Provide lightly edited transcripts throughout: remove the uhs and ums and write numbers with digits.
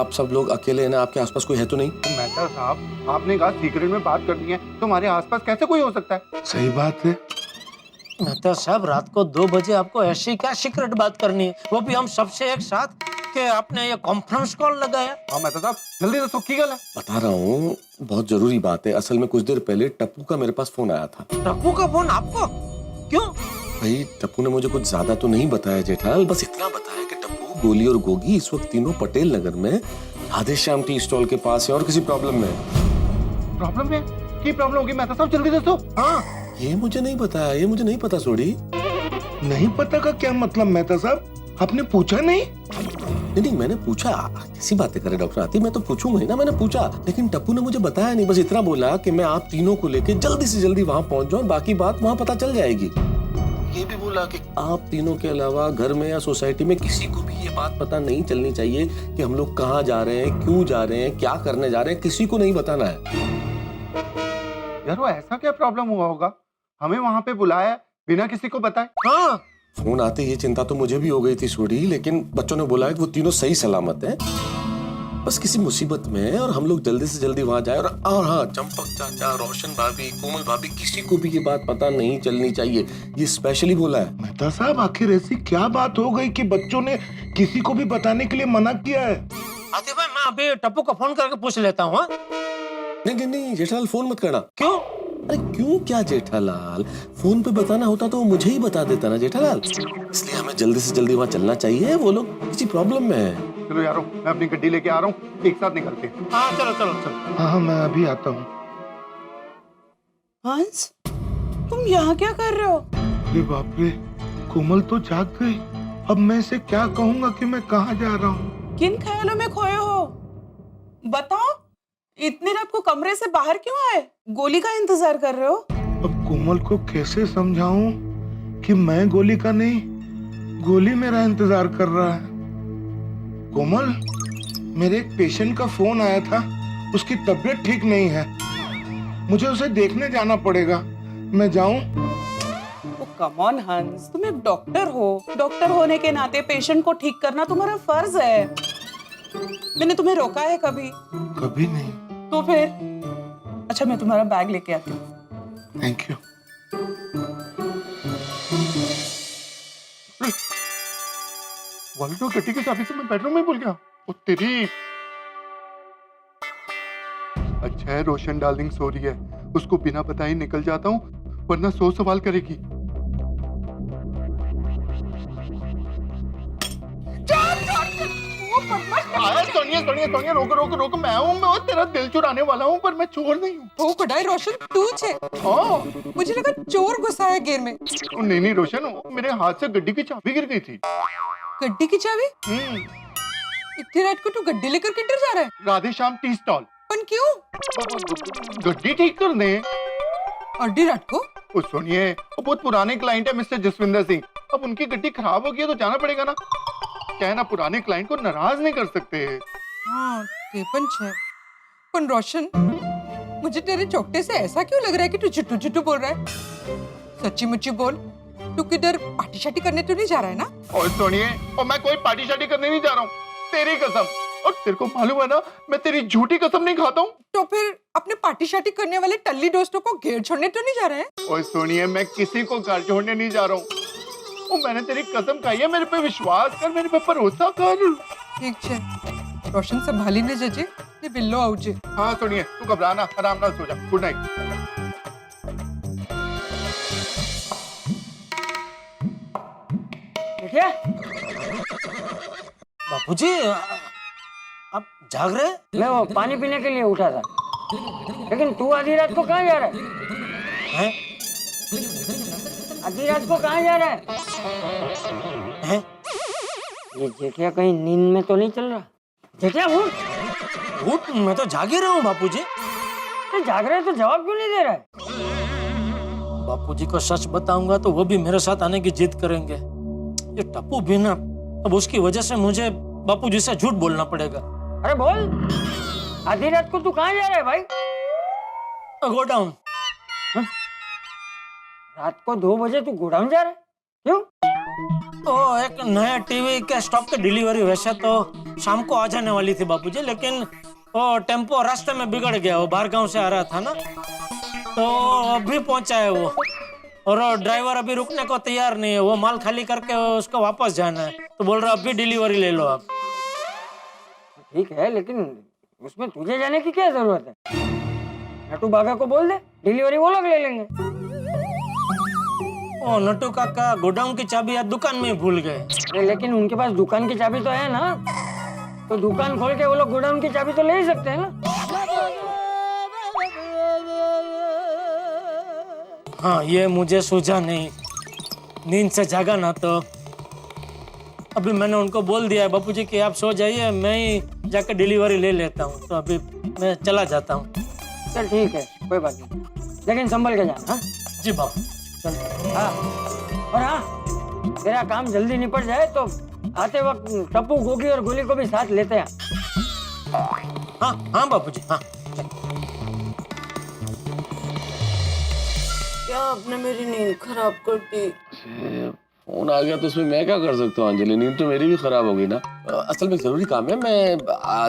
आप सब लोग अकेले हैं ना? आपके आसपास कोई है तो नहीं? मेहता साहब, आपने कहा सीक्रेट में बात करनी है, तुम्हारे आसपास कैसे कोई हो सकता है? सही बात है। मेहता साहब, रात को 2 बजे आपको ऐसी क्या सीक्रेट बात करनी है, वो भी हम सबसे एक साथ, कि आपने ये कॉन्फ्रेंस कॉल लगाया? हाँ मेहता साहब, जल्दी दसो की गल है। बता रहा हूँ, बहुत जरूरी बात है। असल में कुछ देर पहले टप्पू का मेरे पास फोन आया था। टप्पू का फोन आपको? क्यों? भाई टप्पू ने मुझे कुछ ज्यादा तो नहीं बताया जेठालाल, बस इतना बताया कि टप्पू, गोली और गोगी इस वक्त तीनों पटेल नगर में राधे श्याम टी स्टॉल के पास है और किसी प्रॉब्लम में है। प्रॉब्लम में? की प्रॉब्लम होगी मेहता साहब, जल्दी दसो। हाँ, ये मुझे नहीं बताया, ये मुझे नहीं पता सोडी। नहीं पता का क्या मतलब मेहता साहब? आपने पूछा नहीं? नहीं, मैंने पूछा। कैसी बातें करे डॉक्टर आती, मैं तो पूछूंगा ही ना। मैंने पूछा, लेकिन टप्पू ने मुझे बताया नहीं। बस इतना बोला कि मैं आप तीनों को लेके जल्दी से जल्दी वहां पहुंच जाऊं, बाकी बात वहां पता चल जाएगी। ये भी बोला कि आप तीनों के अलावा घर में या सोसाइटी में किसी को भी ये बात पता नहीं चलनी चाहिए कि हम लोग कहाँ जा रहे हैं, क्यों जा रहे हैं, क्या करने जा रहे हैं, किसी को नहीं बताना है। यार वो ऐसा क्या प्रॉब्लम हुआ होगा, हमें वहाँ पे बुलाया बिना किसी को बताए? हाँ, फोन आते ये चिंता तो मुझे भी हो गई थी सोडी, लेकिन बच्चों ने बोला कि वो तीनों सही सलामत हैं, बस किसी मुसीबत में है और हम लोग जल्दी से जल्दी वहां जाए। और हाँ, चंपक चाचा, रोशन भाभी, कोमल भाभी, किसी को भी ये बात पता नहीं चलनी चाहिए, ये स्पेशली बोला है। मेहता साहब, आखिर ऐसी क्या बात हो गई कि बच्चों ने किसी को भी बताने के लिए मना किया है? आतिफ भाई, मैं अभी टप्पू को फोन करके पूछ लेता हूँ। नहीं जेठालाल, फोन मत करना। क्यों? अरे क्यों क्या जेठालाल, फोन पे बताना होता तो वो मुझे ही बता देता ना जेठालाल। इसलिए हमें जल्दी से जल्दी वहाँ चलना चाहिए, वो लोग किसी प्रॉब्लम में है। चलो यारो, मैं अपनी गड्डी लेके आ रहा हूँ, एक साथ निकलते हैं। हाँ चलो चलो चलो। हाँ, मैं अभी आता हूँ। हंस, तुम यहाँ क्या कर रहे हो? अरे बाप रे, कोमल तो जाग गई। अब मैं इसे क्या कहूँगा कि मैं कहाँ जा रहा हूँ? किन ख्यालों में खोए हो? बताओ, इतनी रात को कमरे से बाहर क्यों आए? गोली का इंतजार कर रहे हो? अब कोमल को कैसे समझाऊं कि मैं गोली का नहीं, गोली मेरा इंतजार कर रहा है। कोमल, मेरे एक पेशेंट का फोन आया था, उसकी तबीयत ठीक नहीं है, मुझे उसे देखने जाना पड़ेगा। मैं जाऊं? कम ऑन हंस, तुम एक डॉक्टर हो। डॉक्टर होने के नाते पेशेंट को ठीक करना तुम्हारा फर्ज है। मैंने तुम्हें रोका है कभी? कभी नहीं। तो फिर अच्छा, मैं तुम्हारा बैग लेके आती हूँ। Thank you. वालेटो गड्डी की चाबी से मैं बेडरूम में भूल गया। ओ तेरी। अच्छा है रोशन डार्लिंग सो रही है, उसको बिना बताए निकल जाता हूँ, वरना 100 सवाल करेगी। सोनिया रोको, मैं हूँ, तेरा दिल चुराने वाला हूँ, पर मैं चोर नहीं हूँ। ओ खुदाई रोशन, तू छे? हाँ। मुझे लगा चोर घुसा है गेर में। नहीं रोशन, मेरे हाथ से गड्डी की चाबी गिर गई थी। गड्डी की चाबी? इतनी रात को तू गड्डी लेकर किधर जा रहा है? Radhe Shyam tea stall. पर क्यों? गड्डी ठीक करने। अड्डी रात को? ओ सुनिए, वो बहुत पुराने क्लाइंट है मिस्टर जसविंदर सिंह, अब उनकी गड्डी खराब हो गई है तो जाना पड़ेगा ना। क्या है ना, पुराने क्लाइंट को नाराज नहीं कर सकते। हाँ, ते पण छे। पर रोशन, मुझे तेरे चौकटे से ऐसा क्यों लग रहा है कि तू झूठू झूठू बोल रहा है? सच्ची मुच्ची बोल, तू किधर पार्टी शार्टी करने तो नहीं जा रहा है ना? और सुनिए, और मैं कोई पार्टी शार्टी करने नहीं जा रहा हूँ, तेरी कसम। और तेरे को मालूम है ना, मैं तेरी झूठी कसम नहीं खाता हूँ। तो फिर अपने पार्टी शार्टी करने वाले टल्ली दोस्तों को घेर छोड़ने तो नहीं जा रहा है? और सुनिए, मैं किसी को घर छोड़ने नहीं जा रहा हूँ। मैंने तेरी कसम खाई है, मेरे पे विश्वास कर, मेरे पे भरोसा कर। ठीक छे, रोशन संभाली ने जजे, ने बिल्लो आउजे। हाँ सुनिए, तू घबराना, आराम से सो जा। Good night. क्या? बापूजी, आप जाग रहे? मैं वो पानी पीने के लिए उठा था, लेकिन तू आधी रात को कहाँ जा रहा है? आधी रात को कहाँ जा रहा है? ये जेठिया कहीं नींद में तो नहीं चल रहा? जेठिया उठ, मैं तो जाग ही रहा हूँ बापूजी। तो जाग रहे तो जवाब क्यों नहीं दे रहा है? बापूजी को सच बताऊंगा तो वो भी मेरे साथ आने की जिद करेंगे। ये टप्पू भी ना, अब उसकी वजह से मुझे बापूजी से झूठ बोलना पड़ेगा। अरे बोल, आधी रात को तू कहाँ जा रहा है भाई? गोडाउन। रात को 2 बजे तू गोडाउन जा रहा है? क्यों? ओ एक नया टीवी के स्टॉक की डिलीवरी वैसे तो शाम को आ जाने वाली थी बापूजी, लेकिन वो टेम्पो रास्ते में बिगड़ गया। वो बाहर गांव से आ रहा था ना, तो अभी पहुंचा है वो, और वो ड्राइवर अभी रुकने को तैयार नहीं है। वो माल खाली करके उसको वापस जाना है, तो बोल रहा अभी डिलीवरी ले लो आप। ठीक है, लेकिन उसमें तुझे जाने की क्या जरूरत है? नटू बागा को बोल दे, डिलीवरी वो लोग ले लेंगे। ओ नटू काका गोडाउन की चाबी आज दुकान में ही भूल गए। अरे लेकिन उनके पास दुकान की चाबी तो है ना, तो दुकान खोल के वो लोग गोडाउन की चाबी तो ले ही सकते हैं ना। हाँ, ये मुझे सूझा नहीं, नींद से जागा ना तो। अभी मैंने उनको बोल दिया है बापूजी कि आप सो जाइए, मैं ही जाकर डिलीवरी ले लेता हूँ, तो अभी मैं चला जाता हूँ। चल ठीक है, कोई बात नहीं, लेकिन संभल के जाना। हाँ जी बापू। हाँ, और हाँ, तेरा काम जल्दी निपट जाए तो आते वक्त टप्पू, गोगी और गोली को भी साथ लेते हैं। हाँ हाँ बापूजी, हाँ। क्या आपने मेरी नींद खराब कर दी? फोन आ गया तो उसमें मैं क्या कर सकता हूँ अंजलि, नींद तो मेरी भी खराब हो गई ना। असल में जरूरी काम है, मैं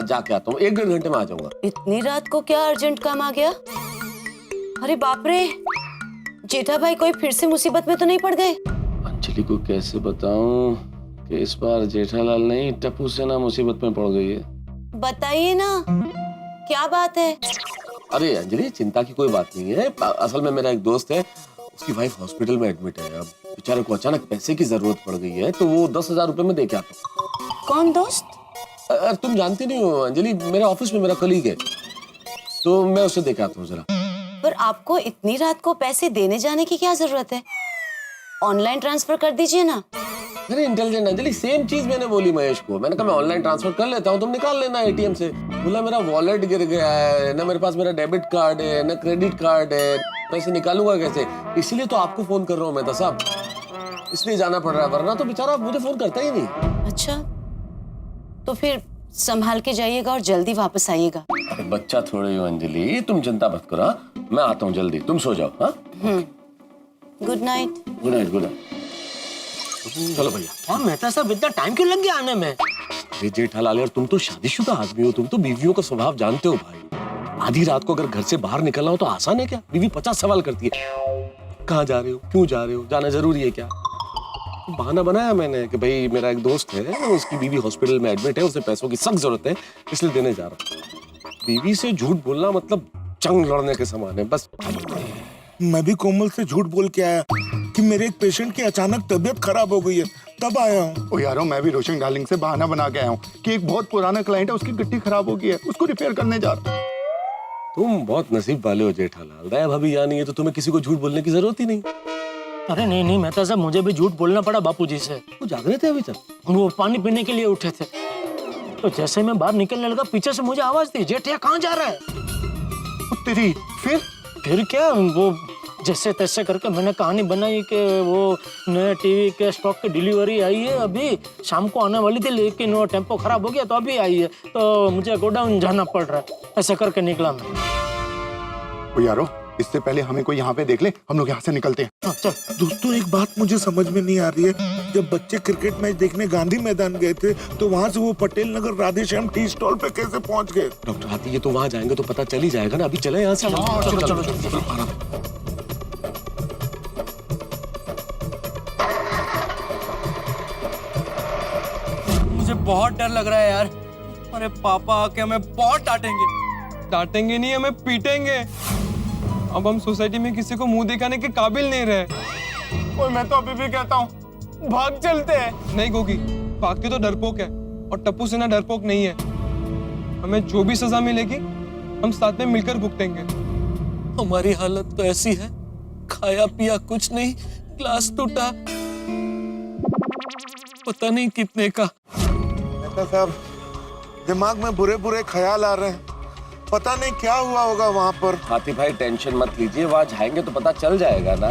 जाके आता हूँ, 1-1.5 घंटे में आ जाऊंगा। इतनी रात को क्या अर्जेंट काम आ गया? अरे बाप रे, जेठा भाई कोई फिर से मुसीबत में तो नहीं पड़ गए? अंजलि को कैसे बताऊं कि इस बार जेठालाल नहीं टप्पू सेना मुसीबत में पड़ गई है। बताइए ना, क्या बात है? अरे अंजलि, चिंता की कोई बात नहीं है। असल में मेरा एक दोस्त है, उसकी वाइफ हॉस्पिटल में एडमिट है। अब बेचारे को अचानक पैसे की जरूरत पड़ गई है, तो वो 10,000 रुपए में दे के आता हूँ। कौन दोस्त? तुम जानती नहीं हो अंजलि, मेरे ऑफिस में मेरा कलीग है, तो मैं उसे दे के आता हूँ जरा। पर आपको इतनी रात को पैसे देने जाने की क्या जरूरत है? ऑनलाइन ट्रांसफर कर दीजिए ना। अरे इंटेलिजेंट अंजलि, सेम चीज मैंने बोली महेश को। मैंने कहा मैं ऑनलाइन ट्रांसफर कर लेता हूँ, तुम निकाल लेना एटीएम से। बोला मेरा वॉलेट गिर गया है ना, मेरे पास मेरा डेबिट कार्ड है ना क्रेडिट कार्ड है, पैसे निकालूंगा कैसे? इसलिए तो आपको फोन कर रहा हूँ मैं साहब, इसलिए जाना पड़ रहा है, वरना तो बेचारा मुझे फोन करता ही नहीं। अच्छा, तो फिर संभाल के जाइएगा और जल्दी वापस आइएगा। अरे बच्चा थोड़ी हो अंजलि, तुम चिंता मत करो। मैं आता हूँ जल्दी, तुम सो जाओ। हाँ, good night. Good night, good night. चलो भैया। हाँ मेहता साहब, इतना टाइम क्यों लग गया आने में? अरे जेठालाल यार, तुम तो शादीशुदा आदमी हो, तुम तो बीवियों का स्वभाव जानते हो भाई। आधी रात को अगर घर से बाहर निकलना हो तो आसान है क्या? बीवी 50 सवाल करती है, कहाँ जा रहे हो, क्यों जा रहे हो, जाना जरूरी है क्या? बहाना बनाया मैंने कि भाई मेरा एक दोस्त है, उसकी बीवी हॉस्पिटल में एडमिट है, उसे पैसों की सख्त जरूरत है, इसलिए देने जा रहा हूँ। बीवी से झूठ बोलना मतलब जंग लड़ने के समान है। बस मैं भी कोमल से झूठ बोल के आया कि मेरे एक पेशेंट की अचानक तबीयत खराब हो गई है, तब आया हूँ। ओ यारो, मैं भी रोशन डार्लिंग से बहाना बना के आया हूँ कि एक बहुत पुराना क्लाइंट है, उसकी गिट्टी खराब हो गई है, उसको रिपेयर करने जा रहा हूँ। तुम बहुत नसीब वाले हो जेठालाल, दया भाभी यहाँ नहीं है तो तुम्हें किसी को झूठ बोलने की जरूरत ही नहीं। अरे नहीं नहीं मेहता साहब, मुझे भी झूठ बोलना पड़ा बापूजी से। वो जाग रहे थे अभी तक? वो पानी पीने के लिए उठे थे, तो जैसे मैं बाहर निकलने लगा पीछे से मुझे आवाज दी, जेठिया कहाँ जा रहा है? तेरी फिर क्या, वो जैसे तैसे करके मैंने कहानी बनाई कि वो नए टीवी के स्टॉक की डिलीवरी आई है, अभी शाम को आने वाली थी, लेकिन वो टेम्पो खराब हो गया तो अभी आई है, तो मुझे गोडाउन जाना पड़ रहा है। ऐसे करके निकला मैं। ओ यारो, इससे पहले हमें कोई यहाँ पे देख ले, हम लोग यहाँ से निकलते हैं। हाँ, चल। दोस्तों, एक बात मुझे समझ में नहीं आ रही है, जब बच्चे क्रिकेट मैच देखने गांधी मैदान गए थे तो वहाँ से वो पटेल नगर राधेश्याम टी स्टॉल पे कैसे पहुँच गए? डॉक्टर हाथी, ये तो वहाँ जाएंगे तो पता चल ही जाएगा ना। अभी चले यहाँ से। चलो। मुझे बहुत डर लग रहा है यार। अरे पापा आके हमें बहुत डांटेंगे। डांटेंगे नहीं, हमें पीटेंगे। अब हम सोसाइटी में किसी को मुंह दिखाने के काबिल नहीं रहे। और मैं तो अभी भी कहता हूँ, भाग चलते हैं। नहीं गोगी, भागती तो डरपोक है और टप्पू सेना डरपोक नहीं है। हमें जो भी सजा मिलेगी हम साथ में मिलकर भुगतेंगे। हमारी हालत तो ऐसी है, खाया पिया कुछ नहीं, ग्लास टूटा पता नहीं कितने का। मेहता साहब, दिमाग में बुरे बुरे ख्याल आ रहे हैं, पता नहीं क्या हुआ होगा वहाँ पर। हाथी भाई टेंशन मत लीजिए, वहाँ जाएंगे तो पता चल जाएगा ना।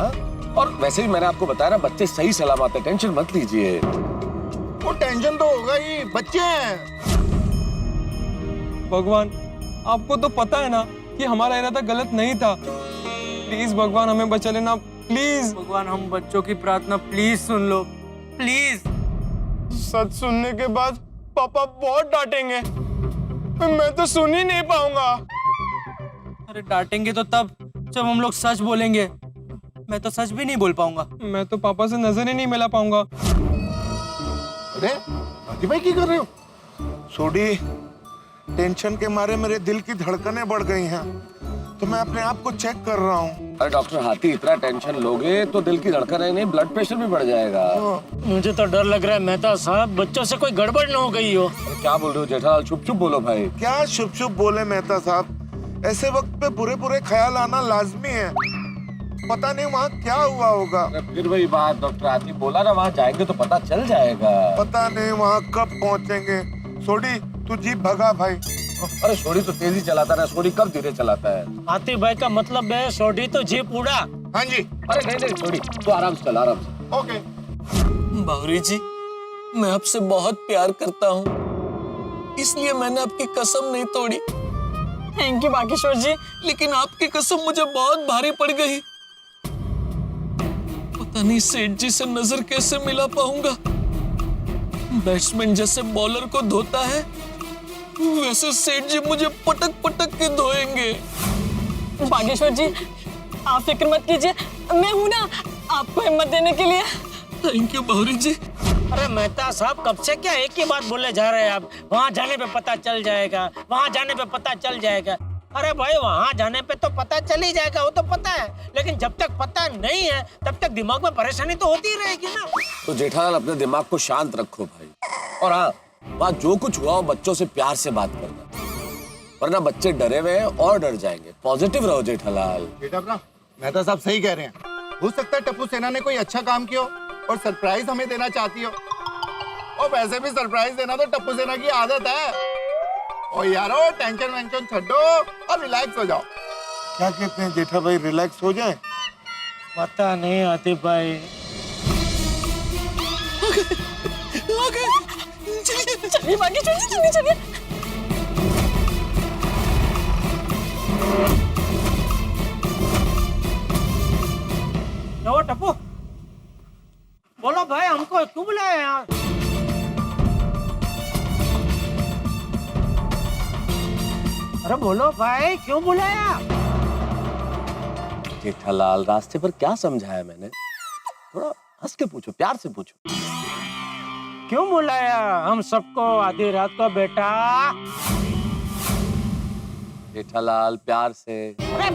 और वैसे भी मैंने आपको बताया ना, बच्चे सही सलामत है, टेंशन मत लीजिए। वो टेंशन तो होगा ही, बच्चे हैं। भगवान, आपको तो पता है ना कि हमारा इरादा गलत नहीं था। प्लीज भगवान हमें बचा लेना, प्लीज। भगवान, हम बच्चों की प्रार्थना प्लीज सुन लो, प्लीज। सच सुनने के बाद पापा बहुत डांटेंगे, मैं तो सुन ही नहीं पाऊंगा। अरे डांटेंगे तो तब जब हम लोग सच बोलेंगे, मैं तो सच भी नहीं बोल पाऊंगा। मैं तो पापा से नजर ही नहीं मिला पाऊंगा। अरे आदि भाई क्या कर रहे हो? सोडी, टेंशन के मारे मेरे दिल की धड़कनें बढ़ गई हैं, तो मैं अपने आप को चेक कर रहा हूँ। अरे डॉक्टर हाथी, इतना टेंशन लोगे तो दिल की धड़कन नहीं, ब्लड प्रेशर भी बढ़ जाएगा। मुझे तो डर लग रहा है मेहता साहब, बच्चों से कोई गड़बड़ न हो गई हो। अरे क्या बोल रहे हो जेठालाल, चुप चुप बोलो भाई। क्या शुभ शुभ बोले मेहता साहब, ऐसे वक्त पे बुरे बुरे ख्याल आना लाजमी है। पता नहीं वहाँ क्या हुआ होगा। अरे फिर वही बात, डॉक्टर हाथी बोला ना, वहाँ जाएंगे तो पता चल जाएगा। पता नहीं वहाँ कब पहुँचेंगे। सोडी, तू जीप भगा भाई। अरे सोडी तो तेजी चलाता है, सोडी कब धीरे चलाता है। हाथी भाई का मतलब है सोडी तो जीप उड़ा। हाँ जी। अरे नहीं नहीं सोडी, तू आराम से चल, आराम से। ओके। बावरी जी, मैं आपसे बहुत प्यार करता हूँ, इसलिए मैंने आपकी कसम नहीं तोड़ी। थैंक यू बागेश्वर जी, लेकिन आपकी कसम मुझे बहुत भारी पड़ गई। पता नहीं सेठ जी से नजर कैसे मिला पाऊंगा। बैट्समैन जैसे बॉलर को धोता है, वैसे सेठ जी मुझे पटक पटक के धोएंगे। बागेश्वर जी, आप फिक्र मत कीजिए, मैं हूं ना आपको हिम्मत देने के लिए। थैंक यू बावरी जी। अरे मेहता साहब, कब से क्या एक ही बात बोले जा रहे हैं आप? वहाँ जाने पे पता चल जाएगा, वहाँ जाने पे पता चल जाएगा। अरे भाई, वहाँ जाने पे तो पता चल ही जाएगा, वो तो पता है, लेकिन जब तक पता नहीं है तब तक दिमाग में परेशानी तो होती ही रहेगी ना। तो जेठालाल अपने दिमाग को शांत रखो भाई, और हाँ, वहाँ जो कुछ हुआ हो बच्चों से प्यार से बात करना, वरना बच्चे डरे हुए हैं और डर जाएंगे। पॉजिटिव रहो जेठालाल। बेटा अपना मेहता साहब सही कह रहे हैं। हो सकता है टप्पू सेना ने कोई अच्छा काम किया हो और सरप्राइज हमें देना चाहती हो, और वैसे भी सरप्राइज देना तो टप्पू सेना की आदत है। और यारो, टेंशन वेंशन छोड़ो और रिलैक्स हो जाओ। क्या कहते हैं जेठा भाई, रिलैक्स हो जाए? पता नहीं आतिफ भाई। चलिए बागेश्वर जी, चलिए चलिए। लो टप्पू, बोलो भाई, हमको क्यों बुलाया यहाँ? अरे बोलो भाई, क्यों बुलाया? जेठालाल, रास्ते पर क्या समझाया मैंने? थोड़ा हंस के पूछो, प्यार से पूछो। क्यों बुलाया हम सबको आधी रात को बेटा? जेठालाल, प्यार से। अरे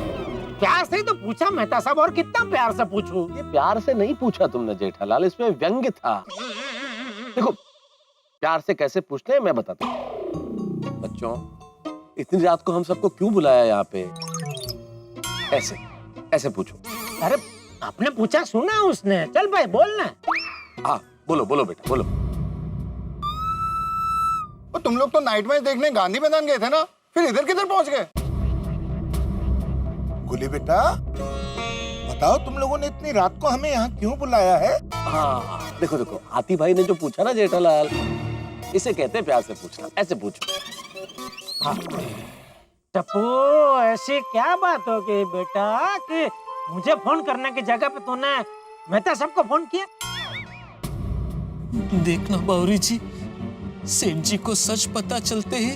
प्यार से ही तो पूछा मेहता साहब, और कितना प्यार से पूछूं? ये प्यार से नहीं पूछा तुमने जेठालाल, इसमें व्यंग्य था। देखो, प्यार से कैसे पूछते हैं मैं बताता हूँ। बच्चों, इतनी रात को हम सबको क्यों बुलाया यहाँ पे? ऐसे ऐसे पूछो। अरे आपने पूछा, सुना उसने। चल भाई बोलना। हाँ बोलो बोलो बेटा बोलो। और तुम लोग तो नाइट मैच देखने गांधी मैदान गए थे ना, फिर इधर किधर पहुंच गए? गुली बेटा, बताओ तुम लोगों ने इतनी रात को हमें यहाँ क्यों बुलाया है? हाँ देखो देखो, हाथी भाई ने जो पूछा ना जेठालाल, इसे कहते हैं प्यार से पूछना। ऐसे पूछो। टप्पू, ऐसी क्या बात हो गई बेटा कि मुझे फोन करने की जगह पे तूने मेहता साहब को फोन किया? देखना बावरी जी, सेठ जी को सच पता चलते ही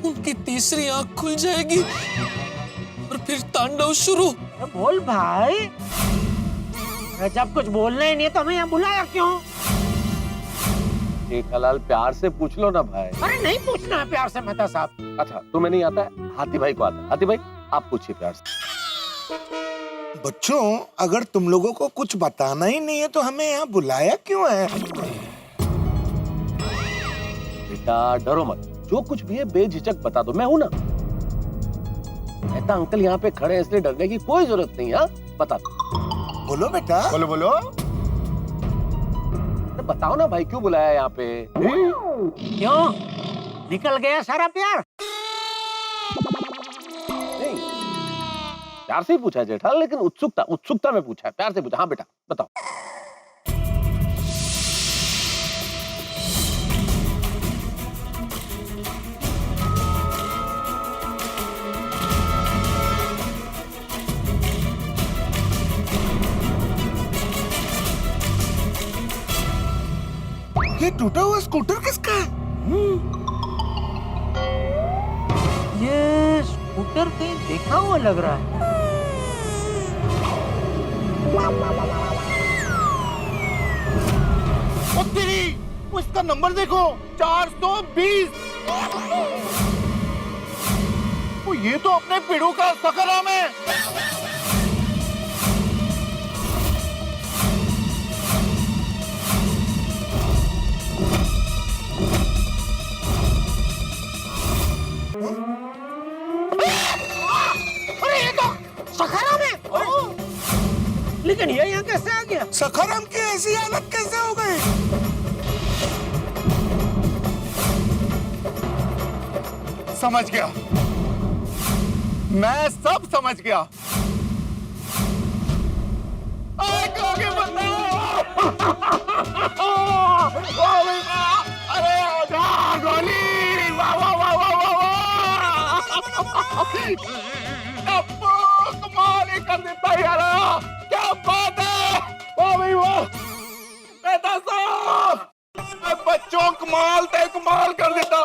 उनकी तीसरी आंख खुल जाएगी और फिर तांडव शुरू। अरे बोल भाई। अरे जब कुछ बोलना ही नहीं है तो हमें यहाँ बुलाया क्यों? जेठालाल, प्यार से पूछ लो ना भाई। अरे नहीं पूछना है प्यार से मेहता साहब। अच्छा, तुम्हें नहीं आता है, हाथी भाई को आता है। हाथी भाई, आप पूछिए प्यार से। बच्चों, अगर तुम लोगों को कुछ बताना ही नहीं है तो हमें यहाँ बुलाया क्यों है? बेटा डरो मत, जो कुछ भी है बेझिझक बता दो, मैं हूं ना। मेहता अंकल यहाँ पे खड़े हैं, इसलिए डरने की कोई जरूरत नहीं है। बता दो। बोलो बेटा। बोलो बोलो। बताओ ना भाई, क्यों बुलाया यहाँ पे? क्यों? निकल गया सारा प्यार? नहीं, प्यार से ही पूछा है जेठालाल, लेकिन उत्सुकता में पूछा है, प्यार से पूछा। हाँ बेटा बताओ। ये टूटा हुआ स्कूटर किसका है? ये स्कूटर कहीं देखा हुआ लग रहा है। ओ तेरी, उसका नंबर देखो 420। ओ ये तो अपने पिड़ू का सखाराम है। अरे ये तो सखाराम है। लेकिन ये यहाँ कैसे आ गया? सखाराम की ऐसी हालत कैसे हो गई? समझ गया, मैं सब समझ गया। आगे बताओ। वाह भाई वाह, अरे आजा गोली, वाह वाह वाह वाह वाह वाह। टप्पू कमाल ही कर देता यार, क्या बात है, वाह भाई वाह। बेटा साहब, बच्चों कमाल कर देता।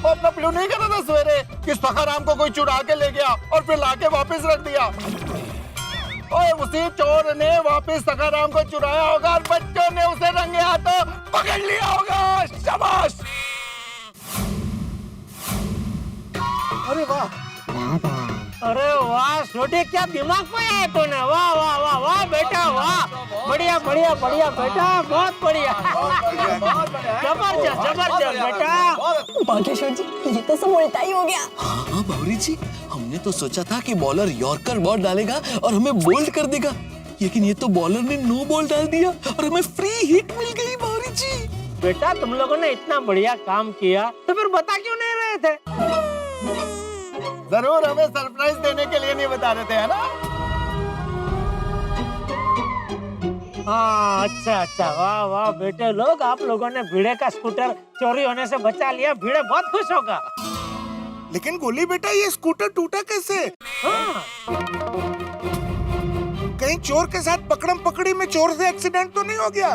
वो अपना प्लू नहीं कर रहा था सवेरे कि सखाराम को कोई चुरा के ले गया और फिर लाके वापस रख दिया। और उसी चोर ने वापस सखाराम को चुराया होगा और बच्चों ने उसे रंगे हाथों पकड़ लिया होगा। शाबाश। अरे वाह, अरे वाह छोटे, क्या दिमाग में है तूने। वाह वाह वाह वाह बेटा, वाह, बढ़िया बढ़िया बढ़िया बेटा, बहुत बढ़िया, जबरदस्त बेटा। बागेश्वर जी, ये तो सब उल्टा ही हो गया। हाँ बावरी जी, हमने तो सोचा था कि बॉलर यॉर्कर बॉल डालेगा और हमें बोल्ड कर देगा, लेकिन ये तो बॉलर ने नो बॉल डाल दिया और हमें फ्री हिट मिल गई बावरी जी। बेटा तुम लोगों ने इतना बढ़िया काम किया तो फिर बता क्यों नहीं रहे थे? जरूर हमें सरप्राइज देने के लिए नहीं बता रहे थे, है ना? हाँ अच्छा अच्छा, वाह वाह बेटे लोग, आप लोगों ने भिड़े का स्कूटर चोरी होने से बचा लिया। भिड़े बहुत खुश होगा। लेकिन गोली बेटा, ये स्कूटर टूटा कैसे? हाँ। कहीं चोर के साथ पकड़म पकड़ी में चोर से एक्सीडेंट तो नहीं हो गया?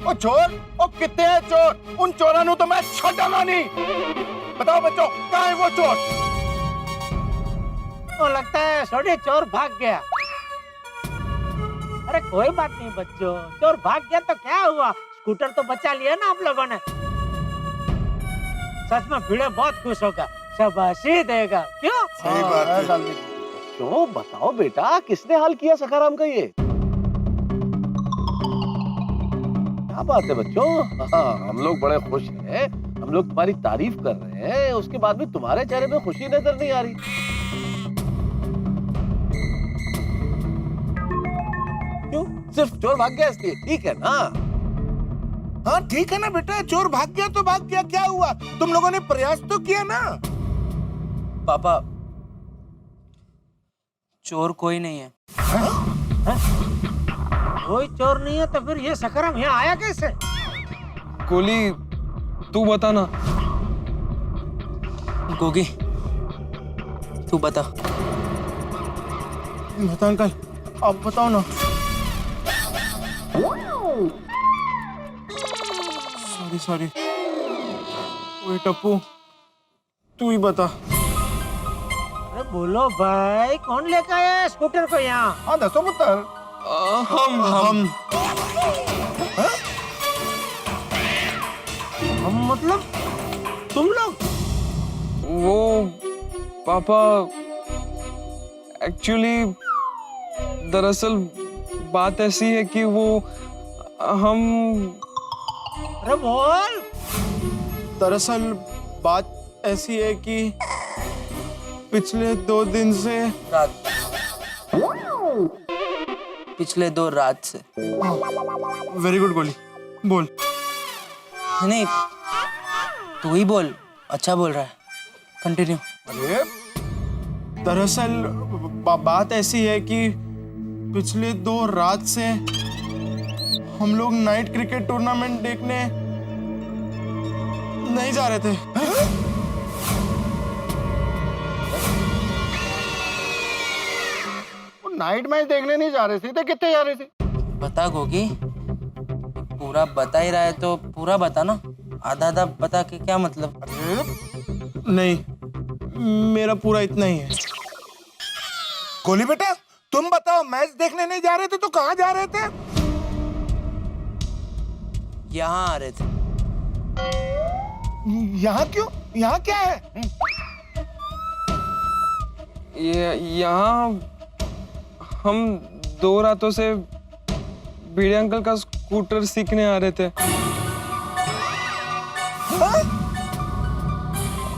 ओ चोर, ओ कितने हैं चोर? उन चोरों तो मैं छटाना नहीं। बताओ बच्चों, कहाँ है वो चोर? तो लगता है छोटे चोर भाग गया। अरे कोई बात नहीं बच्चों, चोर भाग गया तो क्या हुआ, स्कूटर तो बचा लिया ना आप लोगों ने। सच में भिड़े बहुत खुश होगा, शाबाशी देगा। क्यों? सही बात है। क्यों बताओ बेटा, किसने हाल किया सखाराम का ये? क्या बात है बच्चों, हाँ, हम लोग बड़े खुश हैं, हम लोग तुम्हारी तारीफ कर रहे हैं, उसके बाद भी तुम्हारे चेहरे में खुशी नजर नहीं आ रही। क्यों? सिर्फ चोर भाग गया इसलिए? ठीक है ना? हाँ ठीक है ना बेटा, चोर भाग गया तो भाग गया, क्या हुआ? तुम लोगों ने प्रयास तो किया ना। पापा, चोर कोई नहीं है। कोई चोर नहीं है तो फिर ये सखाराम यहाँ आया कैसे? गोली, तू बता ना। गोगी, तू बता। बता अंकल, आप बताओ ना। सॉरी ओए टप्पू, तू ही बता। अरे बोलो भाई, कौन लेकर आया है स्कूटर को यहाँ? हाँ दसो पुत्र। हम मतलब तुम लोग? वो पापा, एक्चुअली दरअसल बात ऐसी है कि वो हम। अरे बोल। दरअसल बात ऐसी है कि पिछले 2 दिन से पिछले 2 रात से। वेरी गुड गोली, बोल। नहीं, तू ही बोल, अच्छा बोल रहा है, कंटिन्यू। अरे दरअसल बात ऐसी है कि पिछले 2 रात से हम लोग नाइट क्रिकेट टूर्नामेंट देखने नहीं जा रहे थे। नाइट मैच देखने नहीं जा रहे थे, कितने जा रहे थे? बता गोगी, पूरा बता ही रहा है तो पूरा बता ना, आधा आधा बता के क्या मतलब? नहीं, मेरा पूरा इतना ही है। गोली बेटा, तुम बताओ, मैच देखने नहीं जा रहे थे तो कहाँ जा रहे थे? यहाँ आ रहे थे। यहाँ क्यों? यहाँ क्या है? यहाँ हम 2 रातों से भिड़े अंकल का स्कूटर सीखने आ रहे थे।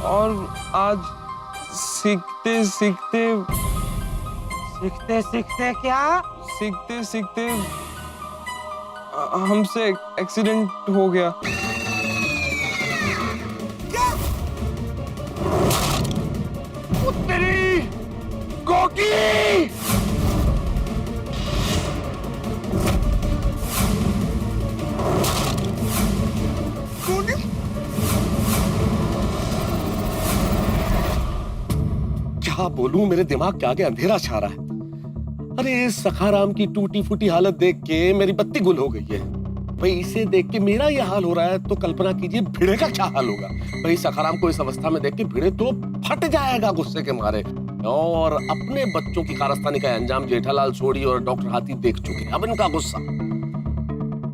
और आज सीखते सीखते क्या? सीखते सीखते हमसे एक्सीडेंट हो गया। तेरी गोगी! क्या बोलूं, मेरे दिमाग के आगे अंधेरा छा रहा है। अरे इस सखाराम की टूटी फूटी हालत देख के मेरी बत्ती गुल हो गई है। भाई इसे देख के मेरा ये हाल हो रहा है तो कल्पना कीजिए भिड़े का क्या हाल होगा। भाई सखाराम को इस अवस्था में देख के भिड़े तो फट जाएगा गुस्से के मारे। और अपने बच्चों की कारस्तानी का अंजाम जेठालाल सोढ़ी और डॉक्टर हाथी देख चुके हैं। अब इनका गुस्सा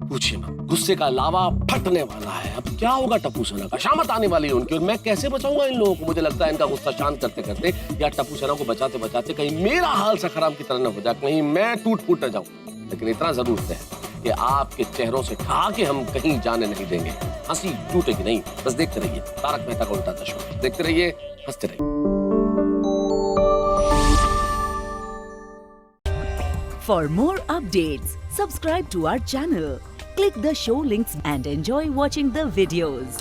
पूछिए मत, गुस्से का लावा फटने वाला है। अब क्या होगा टप्पू सेना का? शामत आने वाली है उनकी और मैं कैसे बचाऊंगा इन लोगों को? मुझे लगता है इनका गुस्सा शांत करते करते या टप्पू सेना को बचाते बचाते कहीं मेरा हाल सखाराम की तरह न हो जाए, कहीं मैं टूट फूट न जाऊं। लेकिन इतना जरूर है कि आपके चेहरों से ठहाके हम कहीं जाने नहीं देंगे। हंसी टूटेगी नहीं, बस देखते रहिए तारक मेहता का उल्टा चश्मा। देखते रहिए, हंसते रहिए। For more updates, subscribe to our channel, click the show links and enjoy watching the videos.